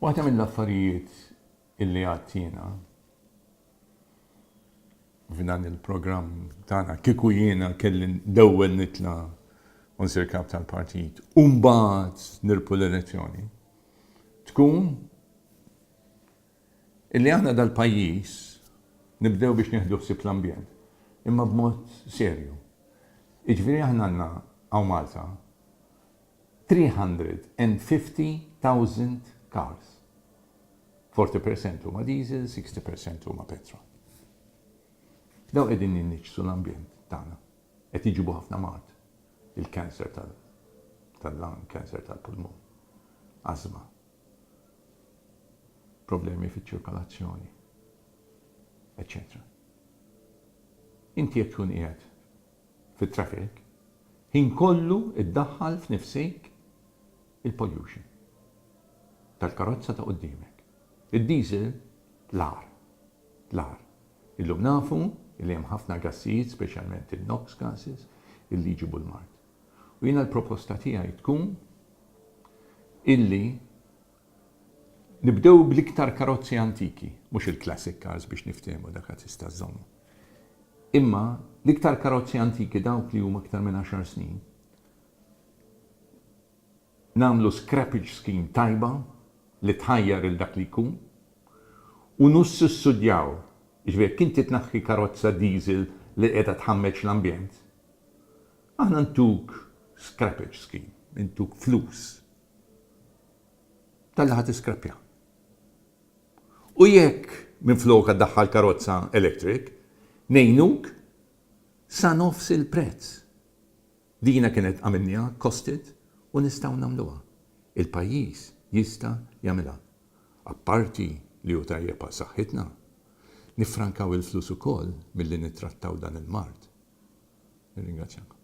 Waħda mill-affarijiet illi għattina f'dan il-programm tagħna kieku jiena kelli dewwel nitla' u nsir kap tal-partit u mbagħad nirpu l-elezzjoni tkun illi aħna dal-pajjiż nibdew biex nieħdu ħsieb l-ambjent imma b'mod serju. Jiġifieri aħna għandna hawn Malta 350,000 cars. 40% huma diesel, 60% huma petrol. Daw qegħdin jinniġsu l-ambjent tagħna. Qed jiġibu ħafna mart. Il-kanser tal-lung, kanser tal-pulmun, asma, problemi fiċ-ċirkolazzjoni, eccetera. Inti jekk tkun qiegħed fit-traffic, ħin kollu iddaħħal f'nifsek il-pollution tal-karozza ta' qudiemek. Id-diesel l-ar. Illum nafu li hemm ħafna gassijiet, speċjalment il-NOx gases, illi jġibu l-mart. U jiena l-proposta tiegħi tkun illi nibdew bl-iktar karozzi antiki, mhux il-classic cars biex niftehmu dak qed tista' żommu. Imma l-iktar karozzi antiki dawk li huma aktar minn 10 snin nagħmlu scrappage scheme tajba li tħajjar il dak li jkun u nussussidjaw. Jiġifieri kien titnaħħi karozza diesel li qiegħda tħammeġ l-ambjent. Aħna ntuk scrappage scheme, ntuk flus. Tal-li ħad iskrappja. U jekk minflok daħħal karozza electric, ngħinuk sa nofs il-prezz. Dina kienet għamilniha costed u nistgħu nagħmluha. Il-pajjiż jista' jagħmilha. Apparti li hu tajjeb għal saħħitna, nifrankaw il-flus ukoll milli nittrattaw dan il-mart. Nirringrazzjak.